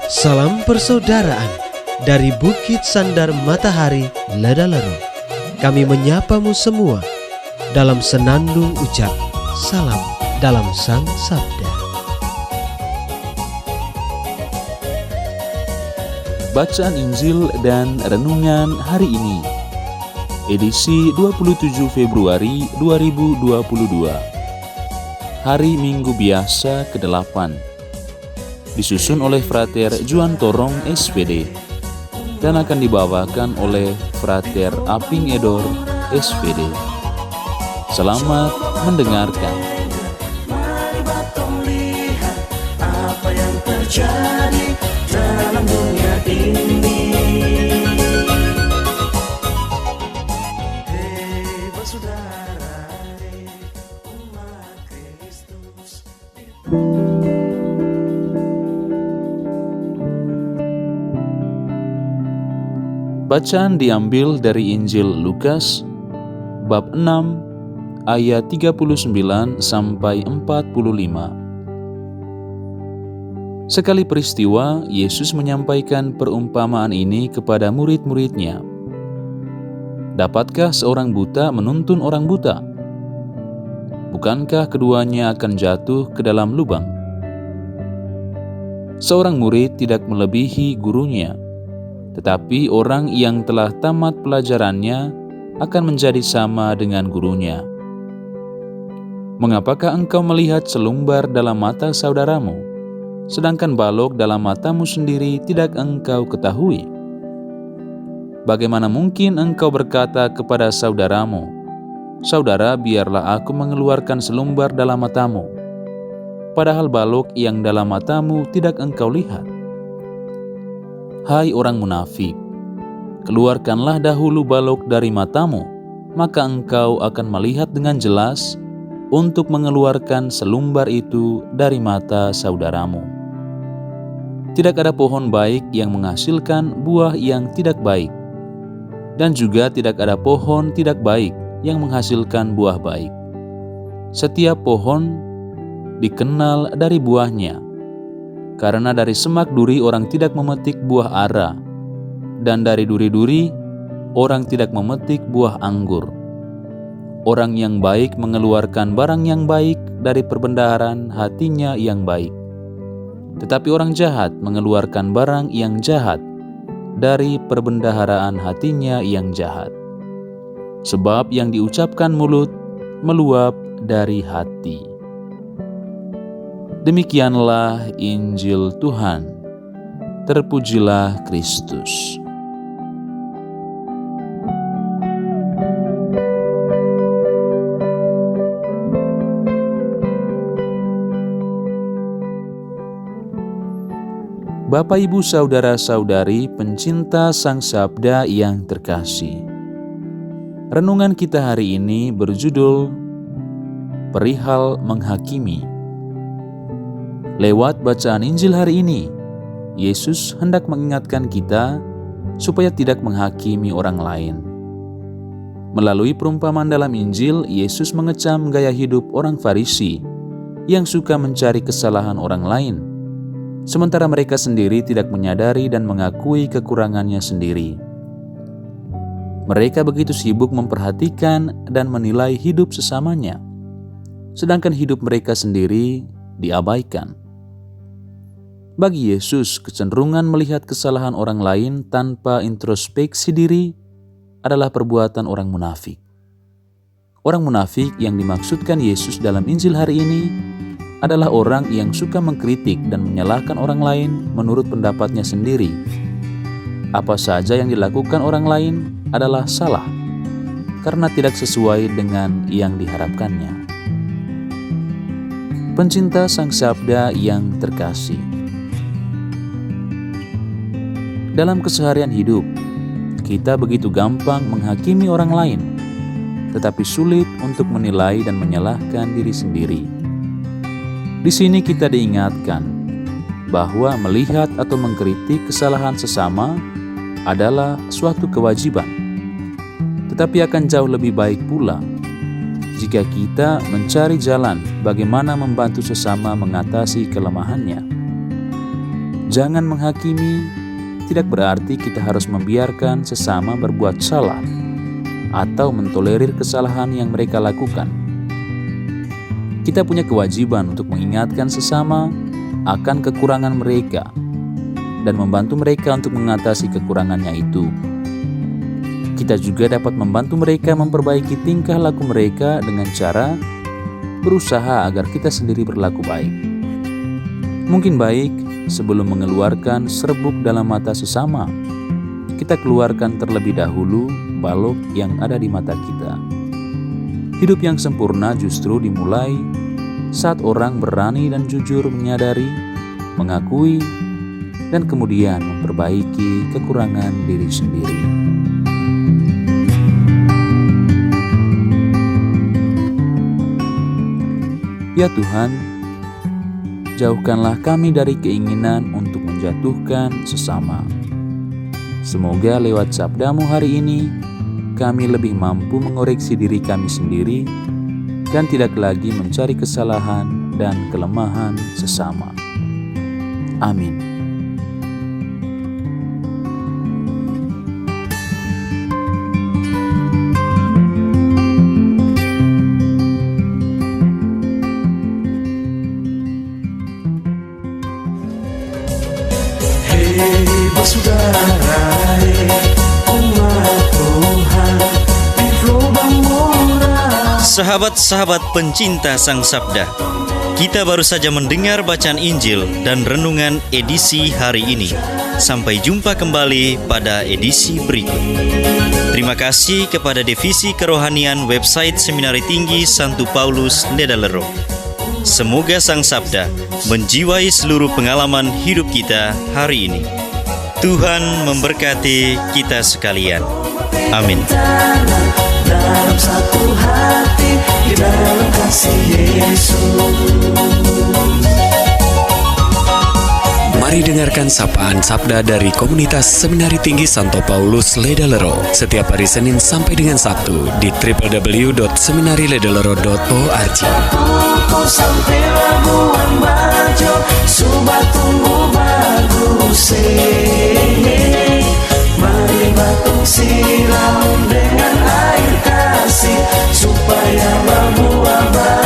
Salam persaudaraan dari Bukit Sandar Matahari Ledalero. Kami menyapamu semua dalam senandung ucap salam dalam Sang Sabda. Bacaan Injil dan Renungan hari ini, edisi 27 Februari 2022, hari Minggu Biasa ke-8, disusun oleh Frater Juan Torong SPD dan akan dibawakan oleh Frater Aping Edor SPD. Selamat mendengarkan. Mari batong lihat apa yang terjadi dalam dunia ini. Hei bersaudara, hei umat Kristus. Bacaan diambil dari Injil Lukas bab 6 ayat 39 sampai 45. Sekali peristiwa, Yesus menyampaikan perumpamaan ini kepada murid-muridnya. Dapatkah seorang buta menuntun orang buta? Bukankah keduanya akan jatuh ke dalam lubang? Seorang murid tidak melebihi gurunya, tetapi orang yang telah tamat pelajarannya akan menjadi sama dengan gurunya. Mengapakah engkau melihat selumbar dalam mata saudaramu, sedangkan balok dalam matamu sendiri tidak engkau ketahui? Bagaimana mungkin engkau berkata kepada saudaramu, "Saudara, biarlah aku mengeluarkan selumbar dalam matamu," padahal balok yang dalam matamu tidak engkau lihat? Hai orang munafik, keluarkanlah dahulu balok dari matamu, maka engkau akan melihat dengan jelas untuk mengeluarkan selumbar itu dari mata saudaramu. Tidak ada pohon baik yang menghasilkan buah yang tidak baik, dan juga tidak ada pohon tidak baik yang menghasilkan buah baik. Setiap pohon dikenal dari buahnya. Karena dari semak duri orang tidak memetik buah ara, dan dari duri-duri orang tidak memetik buah anggur. Orang yang baik mengeluarkan barang yang baik dari perbendaharaan hatinya yang baik, tetapi orang jahat mengeluarkan barang yang jahat dari perbendaharaan hatinya yang jahat. Sebab yang diucapkan mulut meluap dari hati. Demikianlah Injil Tuhan. Terpujilah Kristus. Bapak, Ibu, saudara-saudari pencinta Sang Sabda yang terkasih. Renungan kita hari ini berjudul Perihal Menghakimi. Lewat bacaan Injil hari ini, Yesus hendak mengingatkan kita supaya tidak menghakimi orang lain. Melalui perumpamaan dalam Injil, Yesus mengecam gaya hidup orang Farisi yang suka mencari kesalahan orang lain, sementara mereka sendiri tidak menyadari dan mengakui kekurangannya sendiri. Mereka begitu sibuk memperhatikan dan menilai hidup sesamanya, sedangkan hidup mereka sendiri diabaikan. Bagi Yesus, kecenderungan melihat kesalahan orang lain tanpa introspeksi diri adalah perbuatan orang munafik. Orang munafik yang dimaksudkan Yesus dalam Injil hari ini adalah orang yang suka mengkritik dan menyalahkan orang lain menurut pendapatnya sendiri. Apa saja yang dilakukan orang lain adalah salah karena tidak sesuai dengan yang diharapkannya. Pencinta Sang Sabda yang terkasih, dalam keseharian hidup, kita begitu gampang menghakimi orang lain, tetapi sulit untuk menilai dan menyalahkan diri sendiri. Di sini kita diingatkan bahwa melihat atau mengkritik kesalahan sesama adalah suatu kewajiban, tetapi akan jauh lebih baik pula jika kita mencari jalan bagaimana membantu sesama mengatasi kelemahannya. Jangan menghakimi tidak berarti kita harus membiarkan sesama berbuat salah atau mentolerir kesalahan yang mereka lakukan. Kita punya kewajiban untuk mengingatkan sesama akan kekurangan mereka dan membantu mereka untuk mengatasi kekurangannya itu. Kita juga dapat membantu mereka memperbaiki tingkah laku mereka dengan cara berusaha agar kita sendiri berlaku baik. Mungkin baik sebelum mengeluarkan serbuk dalam mata sesama, kita keluarkan terlebih dahulu balok yang ada di mata kita. Hidup yang sempurna justru dimulai saat orang berani dan jujur menyadari, mengakui, dan kemudian memperbaiki kekurangan diri sendiri. Ya Tuhan, jauhkanlah kami dari keinginan untuk menjatuhkan sesama. Semoga lewat sabda-Mu hari ini, kami lebih mampu mengoreksi diri kami sendiri dan tidak lagi mencari kesalahan dan kelemahan sesama. Amin. Saudara, umat Tuhan di lubang murah. Sahabat-sahabat pencinta Sang Sabda, kita baru saja mendengar bacaan Injil dan renungan edisi hari ini. Sampai jumpa kembali pada edisi berikut. Terima kasih kepada Divisi Kerohanian website Seminari Tinggi Santo Paulus Ledalerro. Semoga Sang Sabda menjiwai seluruh pengalaman hidup kita hari ini. Tuhan memberkati kita sekalian. Amin. Dalam satu hati, di dalam kasih Yesus. Mari dengarkan sapaan sabda dari komunitas Seminari Tinggi Santo Paulus Ledalerro setiap hari Senin sampai dengan Sabtu di www.seminariledalerro.org. Kau sampai Labuan Bajo, Subat tunggu bagus. Mari batung siram dengan air kasih supaya berbuah baik.